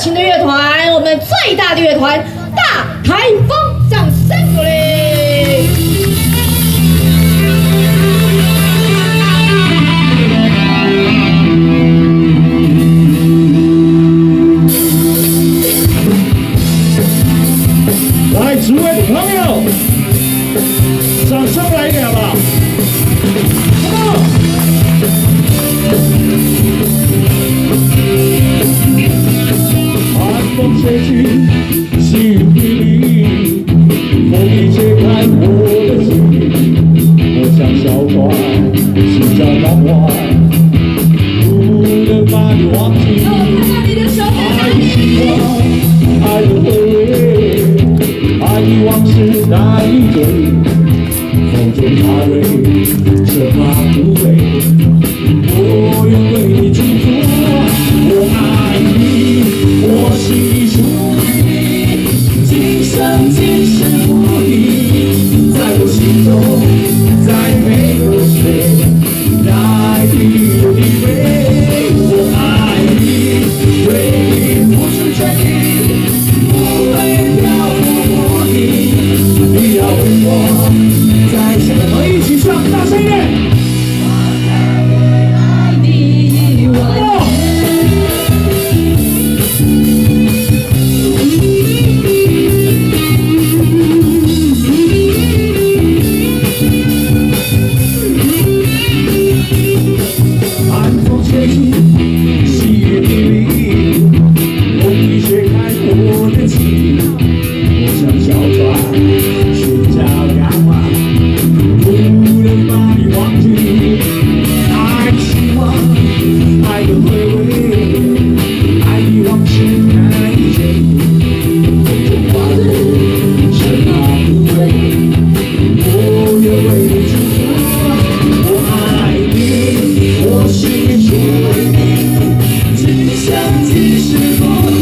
情的乐团，我们最大的乐团大台风，掌声鼓励。 来，诸位朋友，掌声来一点吧！寒风吹进细雨里，风一吹开我的心，我像小船，心在港湾，不能把你忘记。爱的希望，爱的回味。 爱的往事难以追，风中花蕊，什么不为？我愿为你祝福，我爱你，我心里属于你，今生今世不移，在我心中，再没有谁代替你的地位。我爱你，为你付出全力，不会漂浮。 你要为我在想，我们一起唱，大声一点。我爱你一万年。寒风吹进细雨里，风一吹开我的情。 像小船，寻找港湾，不能把你忘记。爱的希望，爱的回味，爱的往事难以追。风中花蕊，什么不为？我愿为你祝福。我爱你，我心里属于你，今生今世不移，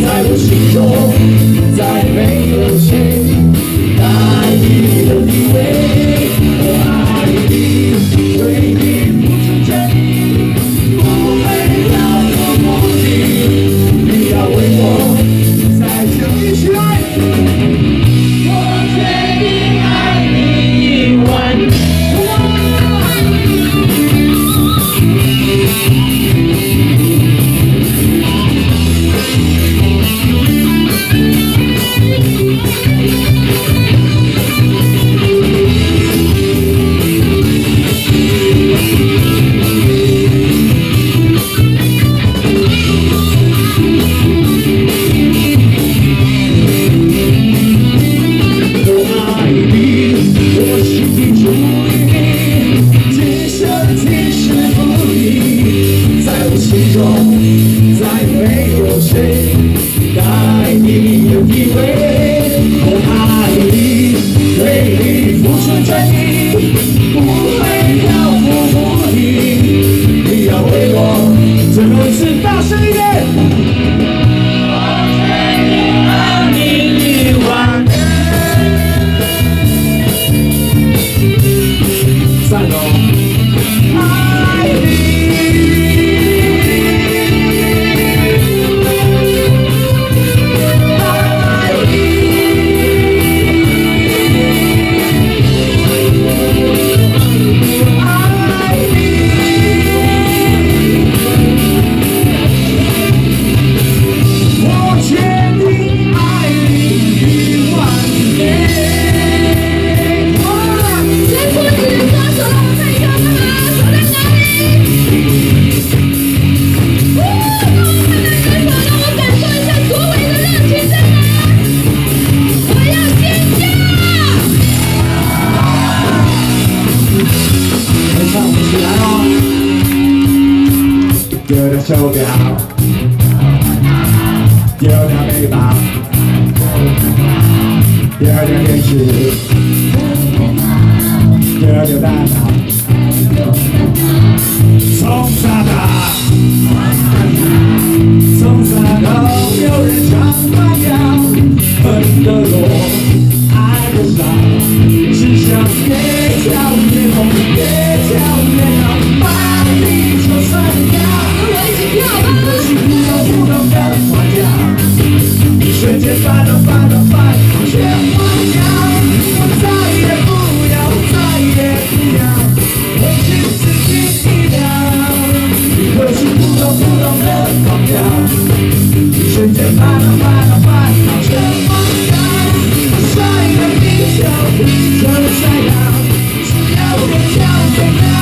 在我心中。 再没有谁代替你的地位，我爱你，为你付出全力，不会漂泊不离。你要为我再想一起来，我决定爱你一万年。 丢掉手表，丢掉背包，丢掉电视，丢掉大脑，从傻大，从傻到有人唱反调，恨得落，爱得少，只想越跳越红，越跳越高，把你就算掉。 我一起跳吧！狂飙，瞬间翻到前方向，甩到地球，地球甩到，只要我跳跃高。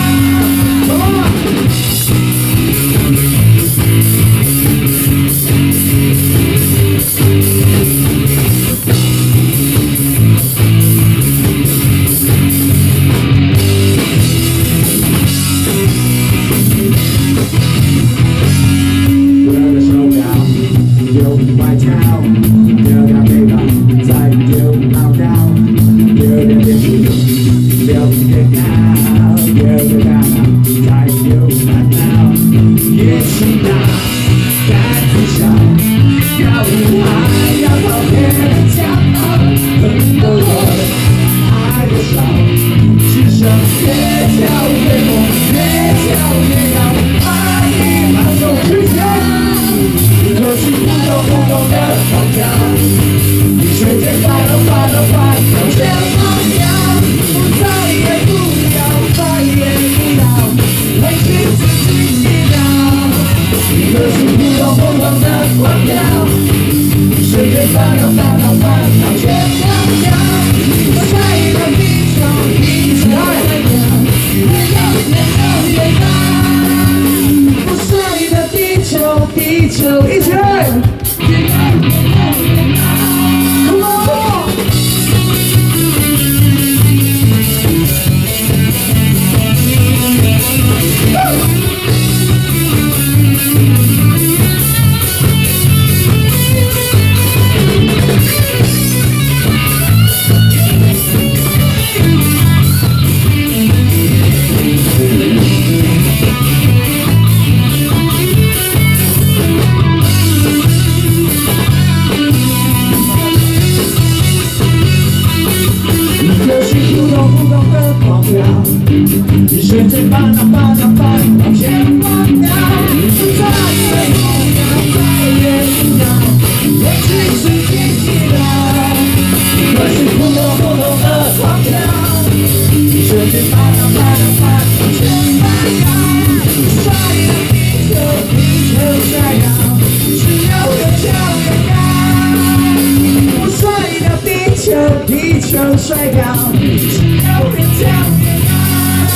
帅掉，只要人跳跃高。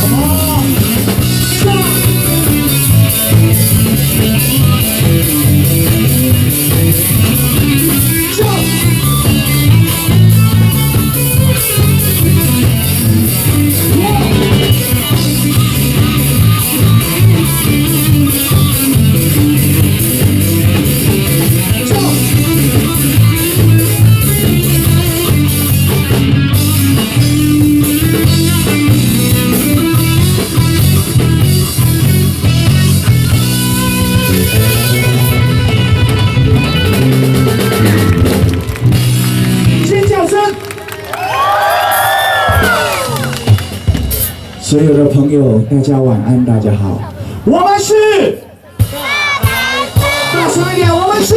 Come on， 所有的朋友，大家晚安，大家好，我们是大声一点，我们是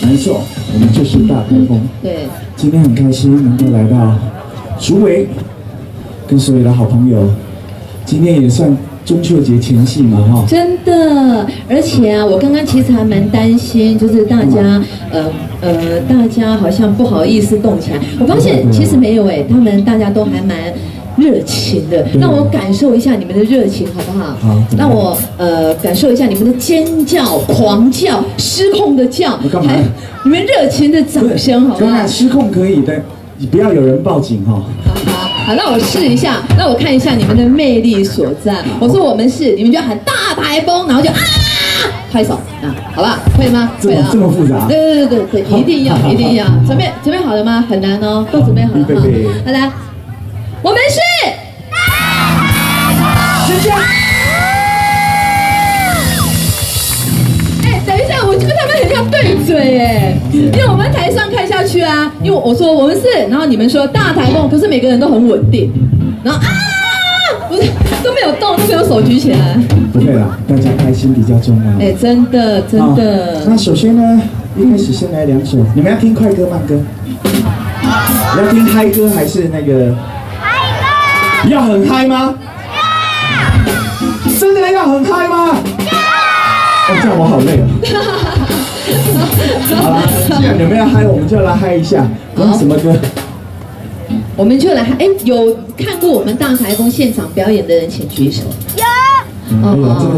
没错，我们就是大台风。对，今天很开心能够来到竹围，跟所有的好朋友，今天也算中秋节前夕嘛，哈。真的，而且啊，我刚刚其实还蛮担心，就是大家，大家好像不好意思动起来。我发现其实没有哎，大家都还蛮热情的。让我感受一下你们的热情，好不好？好。让我感受一下你们的尖叫、狂叫、失控的叫，还你们热情的掌声，好不好？当然失控可以的，你不要有人报警哈。好，那我试一下，让我看一下你们的魅力所在。我说我们是，你们就喊大台风，然后就啊拍手啊，好吧？会吗？会啊。这么复杂？对，一定要，一定要。准备好了吗？很难哦，都准备好了哈。好来，我们是是这样。哎，等一下，我觉得他们很像对嘴哎，因为我们台上看下去啊，因为我说我们是，然后你们说大台风，可是每个人都很稳定，然后啊，不是都没有动，都没有手举起来。不会啦，大家开心比较重要。哎，真的。那首先呢，一开始先来两首，你们要听快歌慢歌？要听嗨歌还是那个？嗨歌。要很嗨吗？很嗨吗？哦，这样我好累啊。好了，既然你们要嗨，我们就来嗨一下。什么歌？我们就来嗨。哎，有看过我们大台风现场表演的人，请举手。有。真的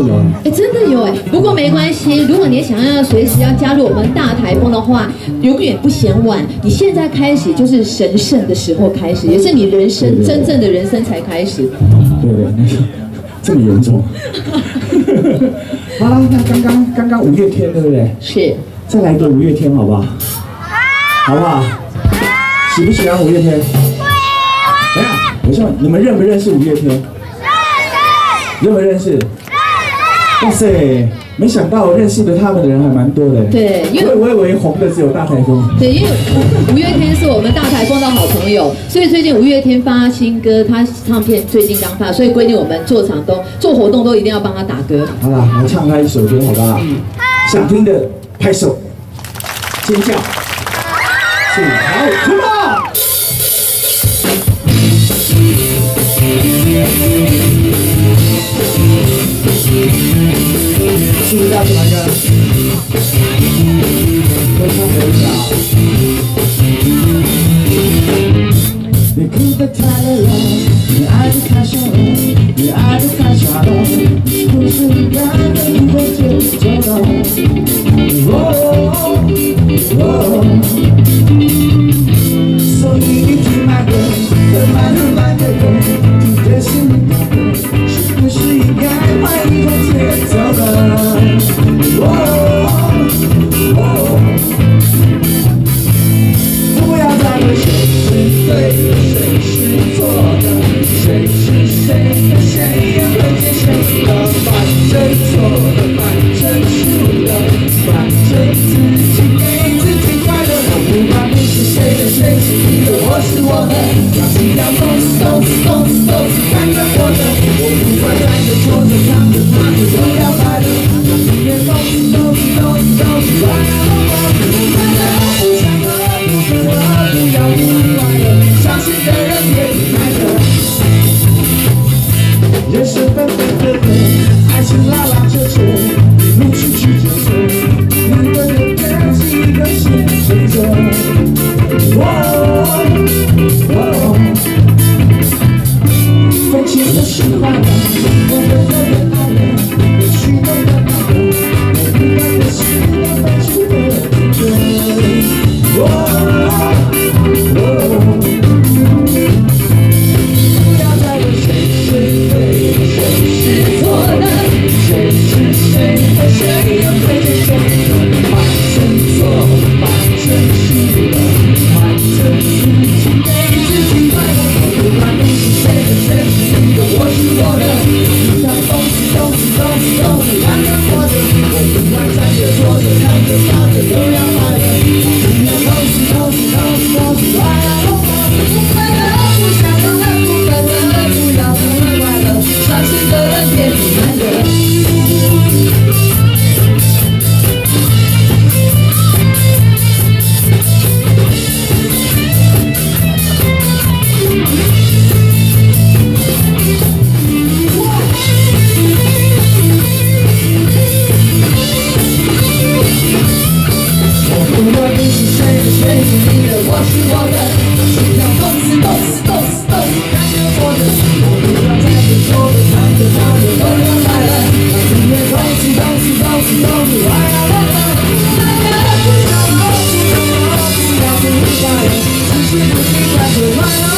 有。哎，真的有哎。不过没关系，如果你想要随时要加入我们大台风的话，永远不嫌晚。你现在开始就是神圣的时候开始，也是你人生真正的人生才开始。对对，那个这么严重。好了，那刚刚五月天对不对？是。再来一个五月天好不好？好不好？喜不喜欢五月天？等下，我说你们认不认识五月天？认不认识？哇塞，没想到认识的他们的人还蛮多的。对，因为我以为红的只有大台风。对，因为五月天是我们大台风的好朋友，所以最近五月天发新歌，他唱片最近刚发，所以规定我们做活动都一定要帮他打歌。好啦，来唱他一首歌好不好？想听的拍手、尖叫，是好，出发！是不是要什么歌？都唱得了。你哭得太累了，你爱得太凶了，你爱得太傻了，不是让你的节奏了。所以你听慢歌，慢的歌，听的是你的歌，是不是应该换一种节奏了？不要再问谁是对的，谁是错的，谁是谁的，谁也会接受的。反正错了，反正输了，反正自己给自己快乐。不管你是谁的，谁是你的，我是我的，让心跳动次看着我的。我不管站着坐着躺着趴着都要快乐，让音乐动次快乐。不想和不要不快乐，伤心的人别离开了。人生分分合合，爱情拉拉扯扯，路曲曲折折，一个人跟几个心牵着。飞起的是快乐，我们的人爱乐，过去的人爱乐，我不管的是我飞出的不要再问谁是对的，谁是错的，谁是谁的，谁也会接受的。反正错了，反正输了，反正自己给自己快乐。不管你是谁的，谁是你的，我是我的。只要动次看着我的。我不管站着坐着躺着趴着都要快乐。只要动次快乐。不快乐不想要了，不快乐不要不快乐，伤心的人别离开了。不管你是谁的，谁是你的，我是我的，心跳动次看着我的。我不要站着坐着躺着趴着都要快乐，让音乐动次快乐。不想不要不快乐，只是不喜欢就快乐。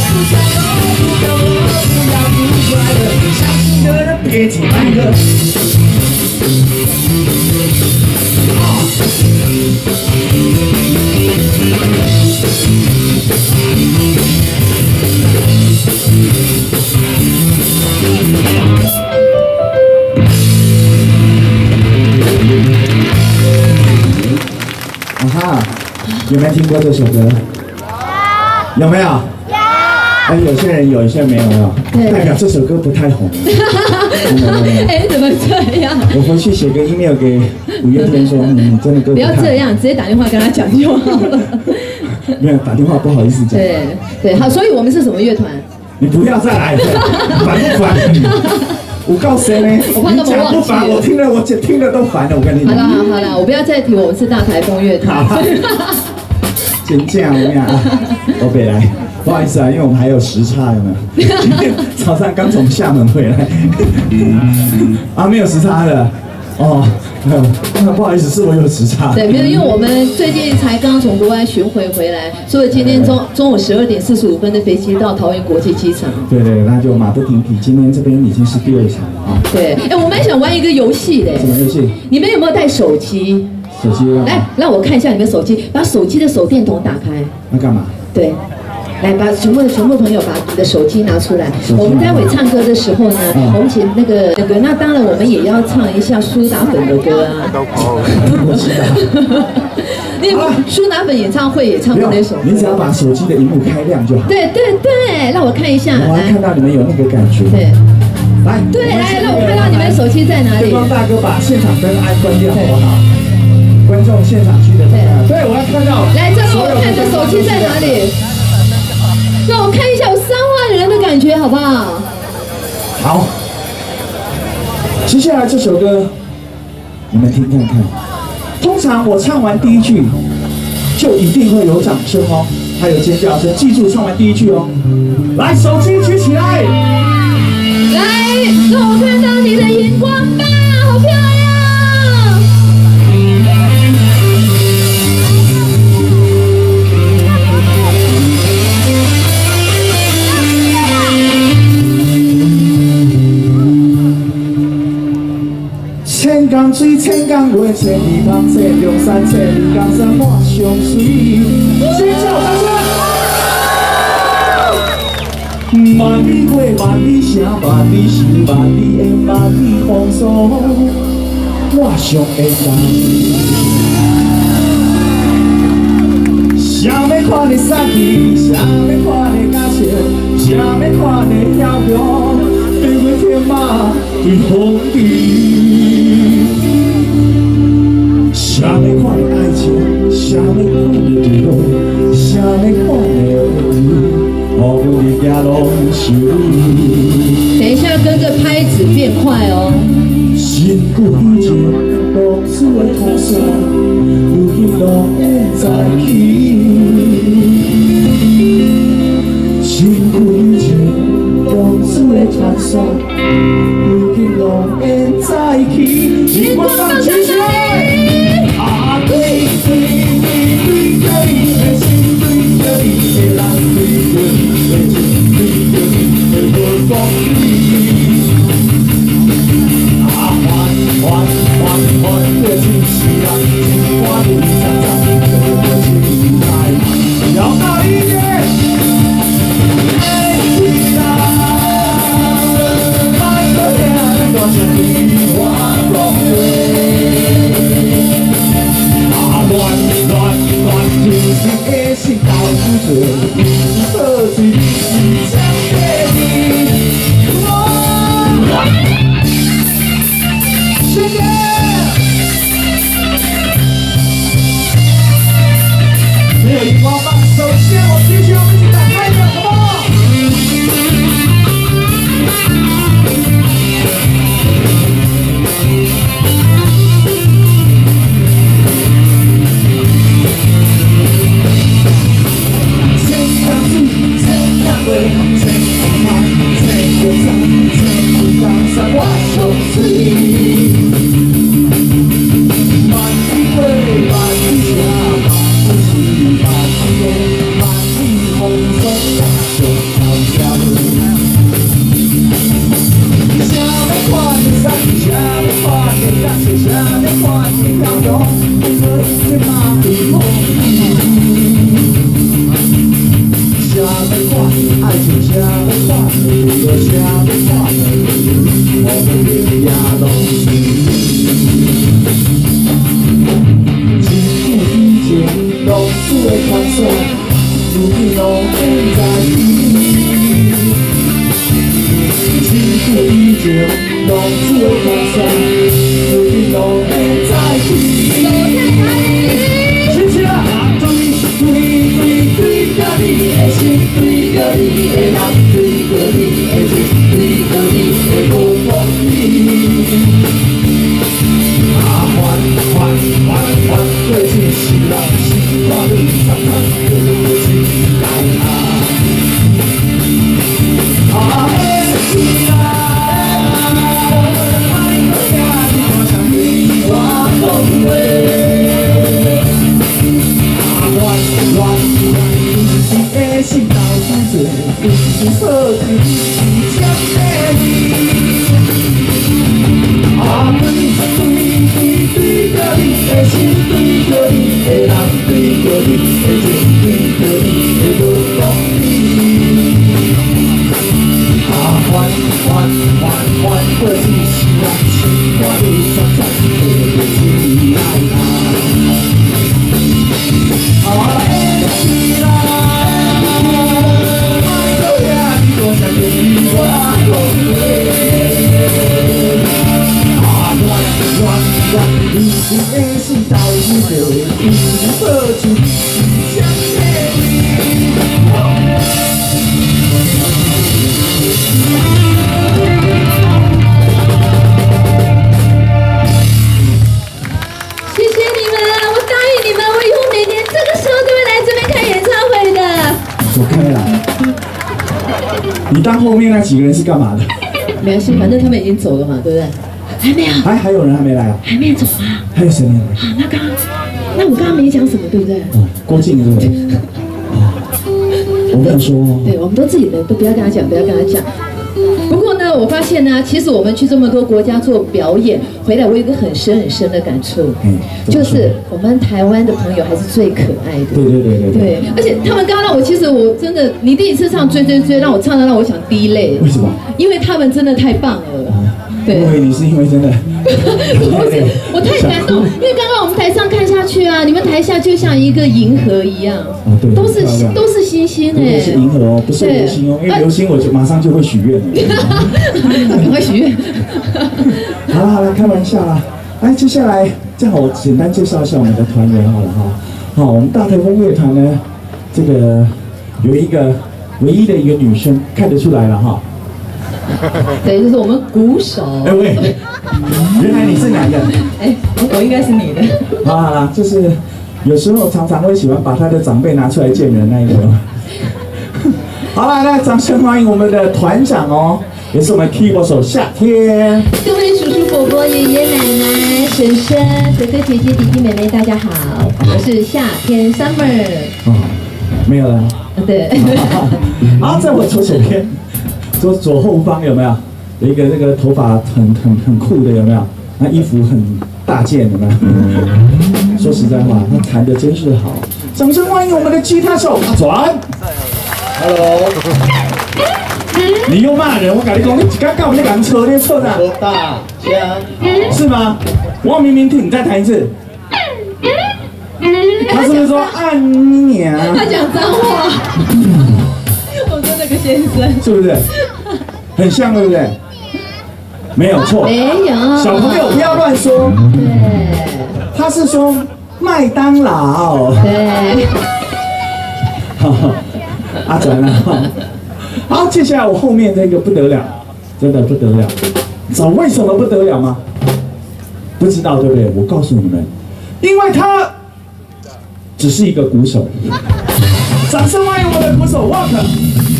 不想不要不快乐，伤心的人别听慢歌。哈，有没有听过这首歌？有没有？有。哎，有些人有，有些人没有，代表这首歌不太红。哎，怎么这样？我回去写个 email 给五月天说，你真的歌不要这样，直接打电话跟他讲就好了。没有打电话不好意思讲。对，好，所以我们是什么乐团？你不要再来了，烦不烦？我告诉你，你讲不烦，我听了都烦了。我跟你讲。好了，我不要再提，我们是大台风乐团。真这样我北来，不好意思啊，因为我们还有时差，有没有？今天早上刚从厦门回来，啊，没有时差的，哦，不好意思，是我有时差。对，没有，因为我们最近才刚从国外巡回回来，所以今天中午12点45分的飞机到桃园国际机场。对，那就马不停蹄，今天这边已经是第2场了啊。对，我蛮想玩一个游戏的。什么游戏？你们有没有带手机？手机来，让我看一下你们手机，把手机的手电筒打开。那干嘛？对，来把全部朋友把你的手机拿出来。我们待会唱歌的时候呢，我们请那个，那当然我们也要唱一下苏打粉的歌啊。我知道。那个苏打粉演唱会也唱过那首歌。你只要把手机的荧幕开亮就好。对，让我看一下。我要看到你们有那个感觉。对。来，让我看到你们手机在哪里。灯光大哥把现场灯关掉，好不好？观众现场区的对，我要看到。来，再让我看这手机在哪里？让我看一下有3万人的感觉，好不好？好。接下来这首歌，你们听看看。通常我唱完第1句，就一定会有掌声哦，还有尖叫声。记住，唱完第1句哦。来，手机举起来。来，让我看到你的荧光棒，好漂亮。千江水，千江月，千里芳雪，中山千里江山我上水。尖叫掌声！万里花，万里声，万里心，万里烟，万里风霜，我上会担。想要看你杀气，想要看你假笑，想要看你嚣张，对我天马对风雨。想要看你爱情，想要看你对路，想要看你哦，你行拢是你。等一下，跟着拍子变快哦。身躯以前当初的痛酸，如今拢会再起。身躯以前当初的传说，如今拢会再起。荧光棒举起来！啊，对对对对对的心，对对的人，对对的情，对对的月光里。啊，还的情是啊，情话里藏藏的情爱，要大一点。爱情啊，爱的天，多想你我共对。乱就是的心到处做，可是你是想的你，谢谢。没有荧光棒，首先我必须要一起打开的，好不好？缓缓的气息，情话里闪闪的起来啊！起来！我呀，你多想你我啊，乱，你是的是到处流，你何处想念你？谢谢你们，我答应你们，我以后每年这个时候都会来这边开演唱会的。走开啦！你当后面那几个人是干嘛的？没关系，反正他们已经走了嘛，对不对？还没有，还有人还没来啊？还没走吗？还有谁没来？好，那我刚刚没讲什么，对不对？哦，郭靖对不对？哦，我跟你说，对，我们都自己人，都不要跟他讲，不要跟他讲。不过呢，我发现呢，其实我们去这么多国家做表演，回来我有一个很深的感触，就是我们台湾的朋友还是最可爱的。对，而且他们刚刚让我，其实我真的，你第一次唱追，让我唱的让我想滴泪。为什么？因为他们真的太棒了。对，我以为你是因为真的，不是，我太感动，因为刚刚我们台上看下去啊，你们台下就像一个银河一样，都是星星哎，是银河哦，不是流星哦，因为流星我就马上就会许愿了，赶快许愿。好了，开玩笑啦。来，接下来正好我简单介绍一下我们的团员好了哈。好，我们大台风乐团呢，这个有一个唯一的一个女生，看得出来了哈。对，就是我们鼓手。哎喂，原来你是男的？哎，我应该是你的。好啦，就是有时候常常会喜欢把他的长辈拿出来见人那一个。好啦，那掌声欢迎我们的团长哦，也是我们 keyboard 手夏天。各位叔叔伯伯、爷爷奶奶、婶婶、哥哥姐姐、弟弟妹妹，大家好，我是夏天 Summer。哦，没有了。对。好，在我左手边。左后方有没有有一个这个头发很酷的有没有？那衣服很大件有没有？说实在话，他弹的真是好，掌声欢迎我们的吉他手阿转。Hello。你又骂人，我跟你讲，你刚刚我们敢扯，你扯哪？大家是吗？我明明听你再弹一次。他是不是说按你娘？他讲脏话。我说那个先生是不是很像，对不对？没有错，没有。小朋友不要乱说。对，他是说麦当劳。对。阿转啊，好，接下来我后面这个不得了，真的不得了。知道为什么不得了吗？不知道对不对？我告诉你们，因为他只是一个鼓手。掌声欢迎我们的鼓手 Walker。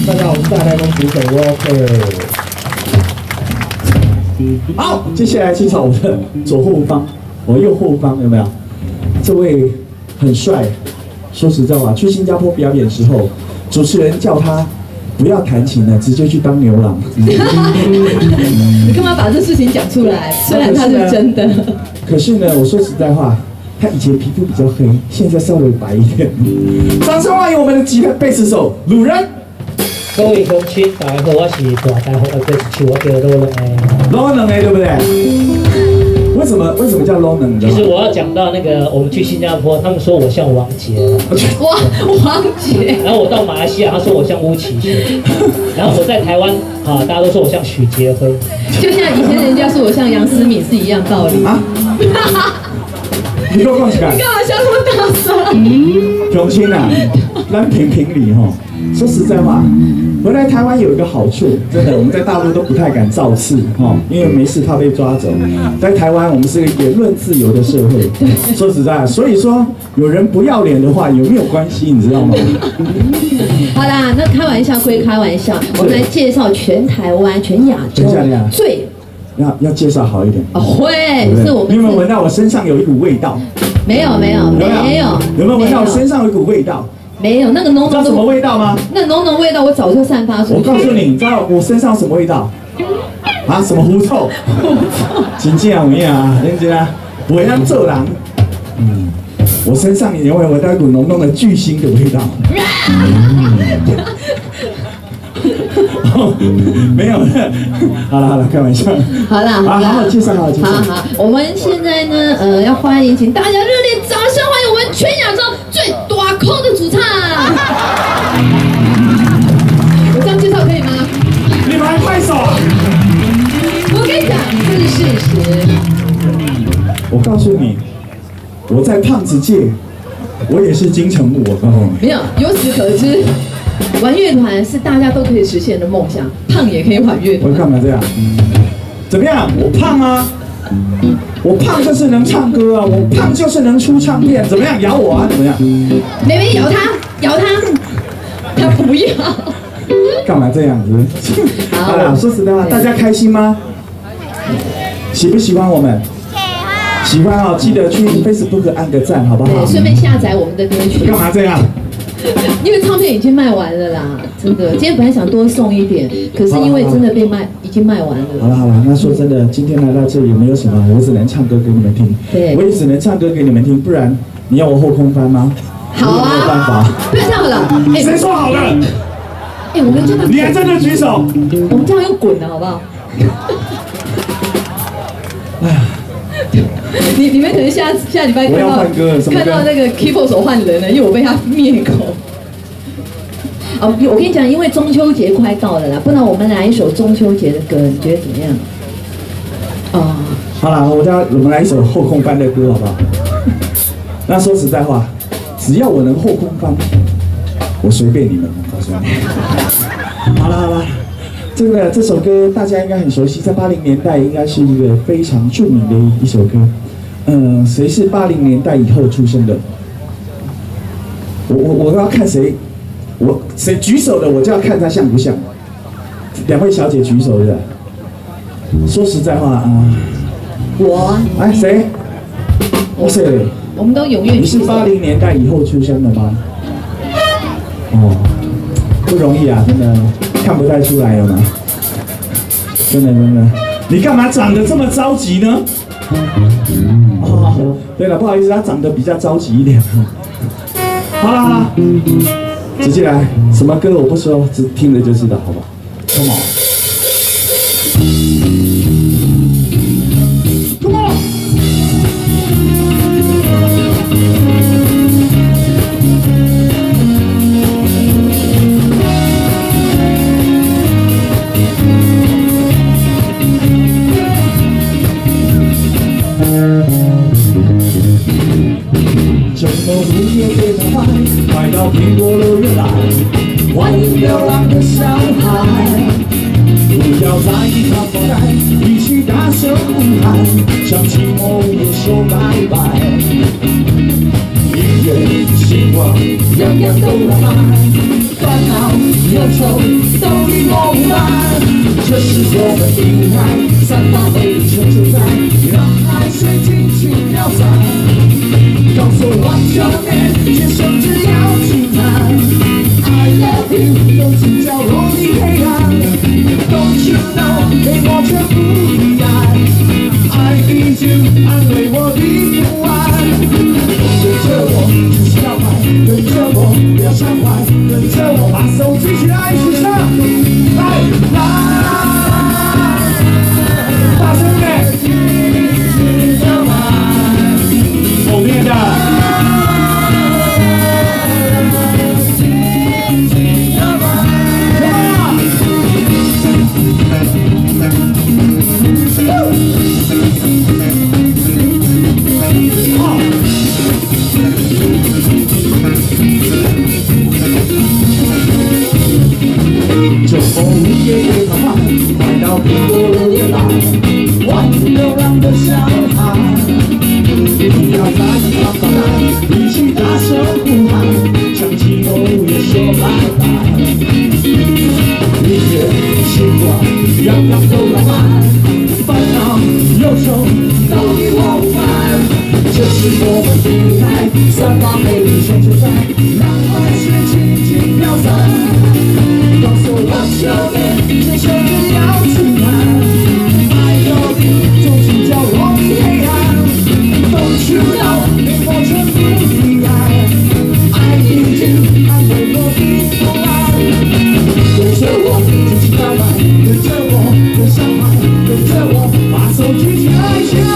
大家好，我是大台风鼓手 Walker。好，接下来介绍我的左后方，我右后方有没有？这位很帅。说实在话，去新加坡表演的时候，主持人叫他不要弹琴了，直接去当牛郎。你干嘛把这事情讲出来？虽然他是真的。可是呢，我说实在话，他以前皮肤比较黑，现在稍微白一点。掌声欢迎我们的吉他贝斯手鲁人。各位乡亲，大家好，我是大台风的贝斯手，我叫罗能诶。罗能诶，对不对？为什么叫 low 能？其实我要讲到那个，我们去新加坡，他们说我像王杰，哇，王杰。然后我到马来西亚，他说我像巫启贤。然后我在台湾，啊，大家都说我像许杰辉。就像以前人家说我像杨思敏是一样道理。啊？你给我讲起来。你干嘛笑那么大声？永清啊，咱评理哈。说实在话，回来台湾有一个好处，真的，我们在大陆都不太敢造次哈，因为没事怕被抓走。在台湾，我们是个言论自由的社会。说实在，所以说有人不要脸的话，有没有关系？你知道吗？好啦，那开玩笑归开玩笑，我们来介绍全台湾、全亚洲最要介绍好一点。哦，会是我们。你有没有闻到我身上有一股味道？没有。有没有闻到我身上有一股味道？没有，那个浓浓。知道什么味道吗？那浓浓味道我早就散发出去。我告诉你，你知道我身上什么味道？啊，什么狐臭？真正有影啊，认真啊，不会让做人。我身上也会闻到一股浓浓的巨星的味道。没有了。好了，开玩笑。好啦，好，介绍。好，我们现在呢，要欢迎，请大家热烈掌声欢迎我们全亚洲最大空的主唱。我这样介绍可以吗？你们还拍手？我跟你讲，这是事实。我告诉你，我在胖子界，我也是金城武。我告诉你，没有，由此可知，玩乐团是大家都可以实现的梦想，胖也可以玩乐团。我干嘛这样？怎么样？我胖啊！我胖就是能唱歌啊！我胖就是能出唱片。怎么样？咬我啊？怎么样？妹妹咬他，他不要。干嘛这样子？好了，说实在话，大家开心吗？喜不喜欢我们？喜欢哦，记得去 Facebook 按个赞，好不好？对，顺便下载我们的歌曲。干嘛这样？因为唱片已经卖完了啦，真的。今天本来想多送一点，可是因为真的已经卖完了。好了，那说真的，今天来到这里没有什么，我只能唱歌给你们听。对，我也只能唱歌给你们听，不然你要我后空翻吗？好啊，没有办法。不要这样了。谁说好的？我们真的，你还真的举手？我们这样用滚的好不好？你们可能下礼拜看到那个 keyboard 手换人了，因为我被他灭口。哦，我跟你讲，因为中秋节快到了啦，不然我们来一首中秋节的歌，你觉得怎么样？哦，好了，我们来一首后空翻的歌，好不好？那说实在话，只要我能后空翻，我随便你们，我告诉你。好了，这首歌大家应该很熟悉，在80年代应该是一个非常著名的一首歌。谁是80年代以后出生的？我要看谁举手的，我就要看他像不像。两位小姐举手的。说实在话我谁？谁？我们都永远。你是80年代以后出生的吗？哦，不容易啊，真的看不太出来了吗？真的，你干嘛长得这么着急呢？哦，对了，不好意思，他长得比较着急一点。好了，直接来，什么歌我不说，只听了就知道，好不好 ？Come on。周末午夜非常快到苹果乐园来，欢迎流浪的小孩，不要在意他发呆，一起大声呼喊，向寂寞也说拜拜。音乐、希望，样样都浪漫，烦恼、忧愁都与我无关。这是我们的爱，散发美丽成就在，让爱水尽情飘散。告诉我少年，接受只要轻弹。I love you， 用心角落的黑暗。Don't you know， 给我全部的爱。I need you， 安慰我的不安。跟着我，就是要快，跟着我，不要伤怀，跟着我，把手举起来，一起唱，来，大声点。后面的。周末午夜非常快到苹果乐园来，欢迎流浪的小孩，不要在意他发呆，一起大声呼喊，向寂寞也说拜拜。音乐、希望，样样都浪漫，烦恼、忧愁都与我无关。这是我们的爱，散发美丽成就在，让爱水轻轻飘散。告诉我少年，接受只要轻弹。I love you， 从心角落的黑暗。Don't you know， 给我全部的爱。I need you， 安慰我的不安。跟着我。着我，把手举起来，起来。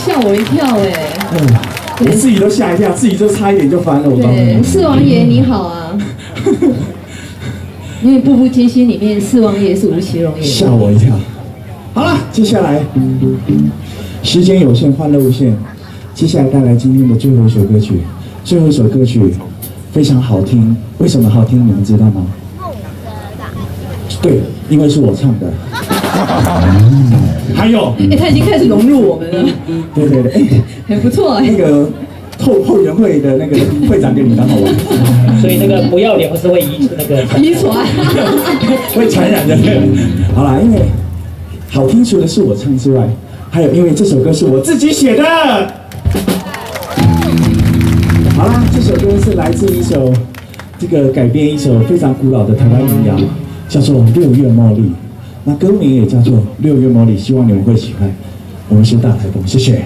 吓我一跳哎！我自己都吓一跳，自己就差一点就翻了。我告诉对，你，四王爷你好啊！因为《步步惊心》里面四王爷是吴奇隆演的。吓我一跳。好了，接下来时间有限，欢乐无限。接下来带来今天的最后一首歌曲，最后一首歌曲非常好听。为什么好听？你们知道吗？对，因为是我唱的。还有，哎，他已经开始融入我们了。对对对，很不错哎。那个后援会的那个会长给你当好玩，所以那个不要脸或是会遗那个遗传，会传染的。好啦，因为好听除了是我唱之外，还有因为这首歌是我自己写的。好啦，这首歌是来自一首改编一首非常古老的台湾民谣，叫做《六月茉莉》。那歌名也叫做《六月茉莉》，希望你们会喜欢。我们是大台风，谢谢。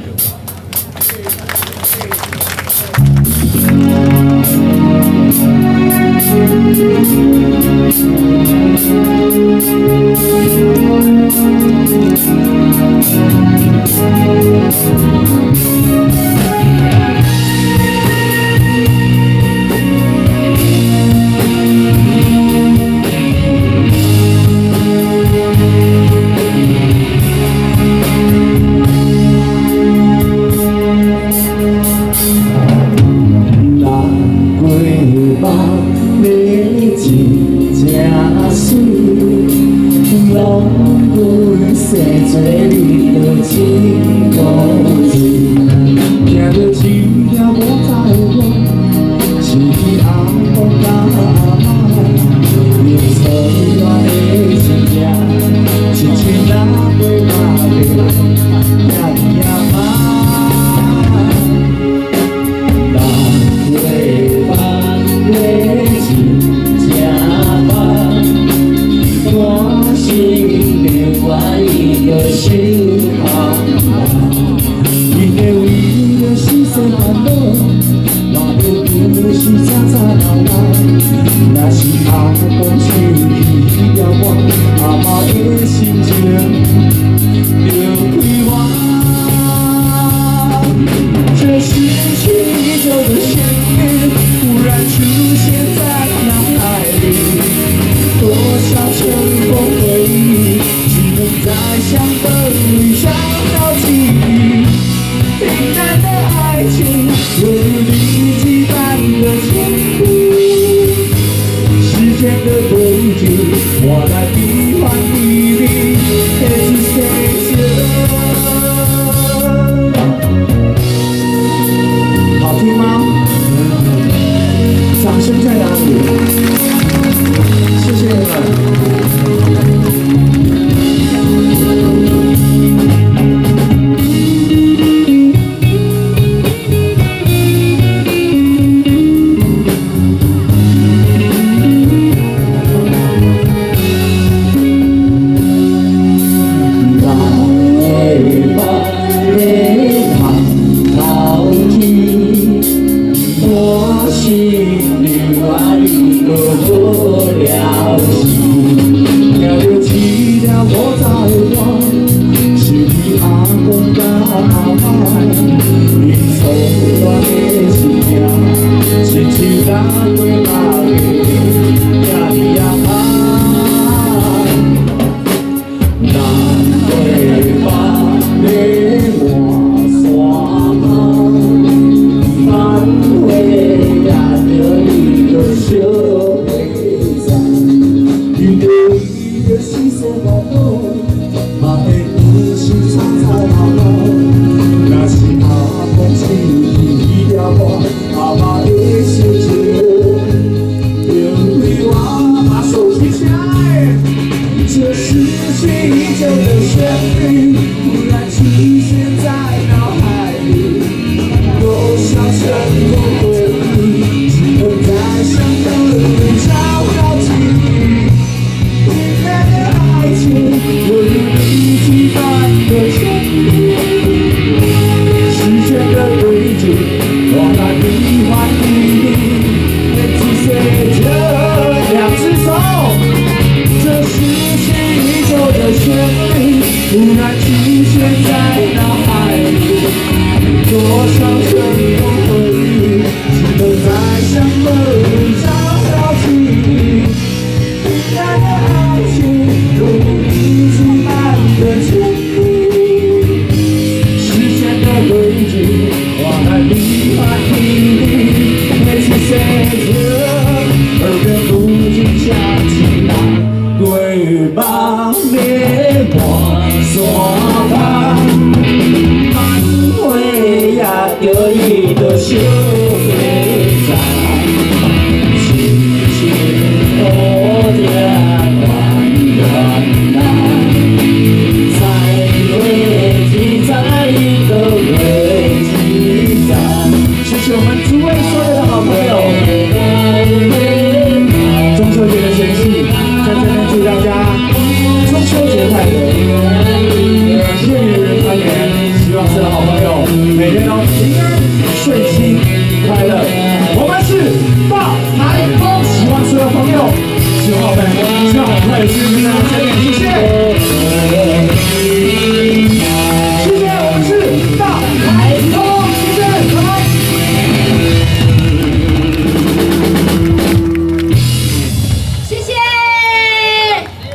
亲像那对马尾。